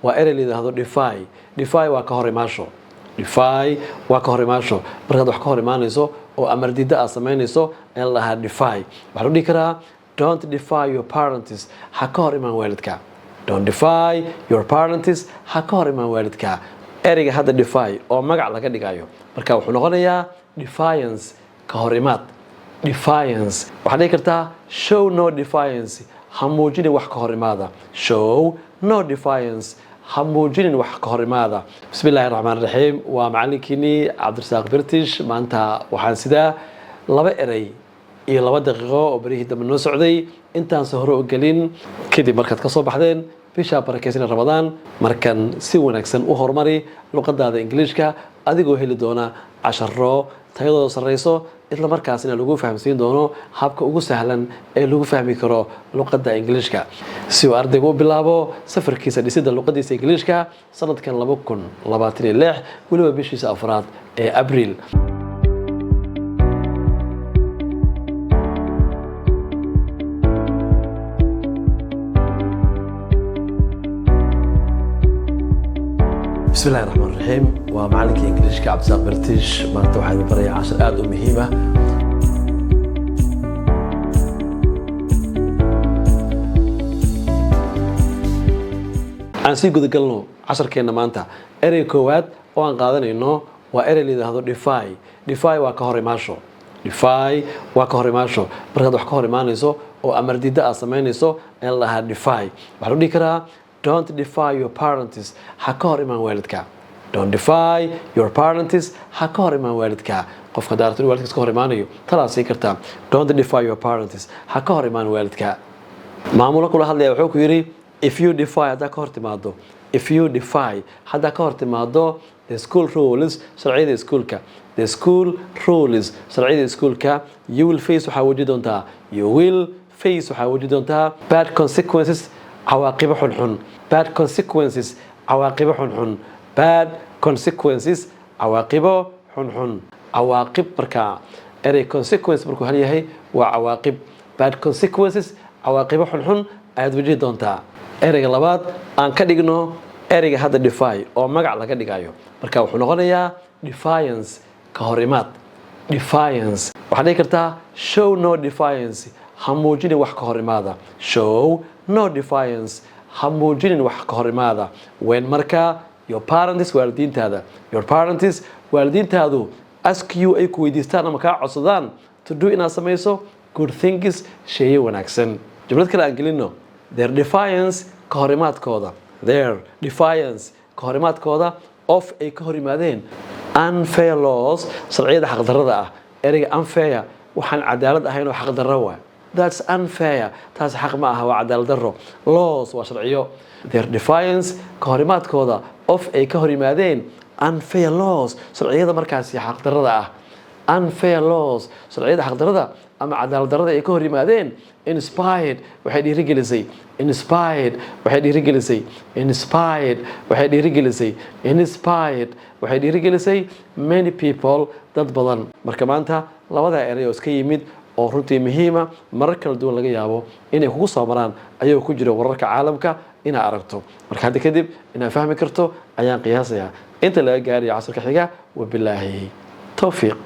وإيري اللي هذا defy وكهر ماشو defy وكهر ماشو بركض وكهر مانيسو أو أمر ديدا أسمينيسو إلا ها defy وحلو ديكرا don't defy your parents حكهر إيمان والدك don't defy your parents حكهر إيمان والدك إيري هذا defy أو مقع لك ديكايو بركا وحلو غنيا defiance كهرمات defiance waxaad dhigi kartaa show no defiance ha muujinin wax ka hor imaada show no defiance ha muujinin wax ka hor imaada bismillaahi raxmaani raxiim waa macallinkeenii cabdirasaaq British maanta waxaan sidaa laba eray iyo 2 daqiiqo oo barihii dambe noo socday intaan soo hore u galin kadib markaad ka soo baxdeen bisha barakeysan Ramadaan markan si wanaagsan u hormari luqadaada Ingiriiska adigoo heli doona casharo tayadooda sareyso isla markaasina lagu fahamsiin doono habka ugu sahlan ee lagu fahmi karo luqadda Ingiriiska si uu ardaygu u bilaabo safarkiisa dhisidda luqadiisa Ingiriiska sanadkan 2026 waliba bishiisa afraad ee Abriil بسم الله الرحمن الرحيم ومعلك إنجليش كعبدالرزاق برتيش ما توحد برية 10 آد مهمة عن سيقو ذكرنو 10 كينا مانتا إري كواد وان قادن إنه وإري اللي هذا defy وكهوري ماشو defy وكهوري ماشو بركض وكهوري مانيسو أو أمر ديدا أسمينيسو إلا ها defy وحلو ديكرا don't defy your parents حكهر إيمان والدك don't defy your parents حكهر إيمان والدك قف قدرت والدك كهر إيمانيو ترى سيكرتا don't defy your parents حكهر إيمان والدك معمولة كل هذا يوحوك يري if you defy هذا كهر تمادو if you defy هذا كهر تمادو the school rules شرعية سكولك the school rules شرعية سكولك you will face وحاوجدونتا you will face وحاوجدونتا bad consequences عواقب حنحن bad consequences عواقب حنحن bad consequences عواقب حنحن عواقب بركا أري consequence بركو هل يهي وعواقب bad consequences عواقب حنحن أيد وجه دونتا أري غلبات أن كديجنو أري هذا defy أو مقع لك ديجايو بركا وحنا غنيا defiance كهرمات defiance وحنا كرتا show no defiance هموجين وح كهرمادا show no defiance هموجين وح كهرمادا وين مركا your parents والدين تادا your parents والدين تادو ask you أي كويديستان أما كعصدان to do إن أسميسو good things شيء وناكسن جملة كلا أنجلينو their defiance كهرمات كودا their defiance كهرمات كودا of أي كهرمادين unfair laws شرعية حق ضرر إرجع unfair وحن عدالة هينو حق ضرر that's unfair تاس حق معها وعدالة ضرر laws وشرعية their defiance كهرمات كودا of أي كهرمادين unfair laws شرعية مركز حق ضرر unfair laws شرعية حق ضرر أما عدالة ضرر أي كهرمادين inspired وحيد يرجلسي inspired وحيد يرجلسي inspired وحيد يرجلسي inspired وحيد يرجلسي many people dad badan marka maanta labada eray oo iska yimid oo runtii muhiima marar kala duwan laga yaabo inay kugu soo maraan ayuu ku jiro wararka caalamka ina aragto marka hadda kadib ina fahmi karto ayaan qiyaasaya inta laga gaariyo casharka xiga wabillahi tawfiiq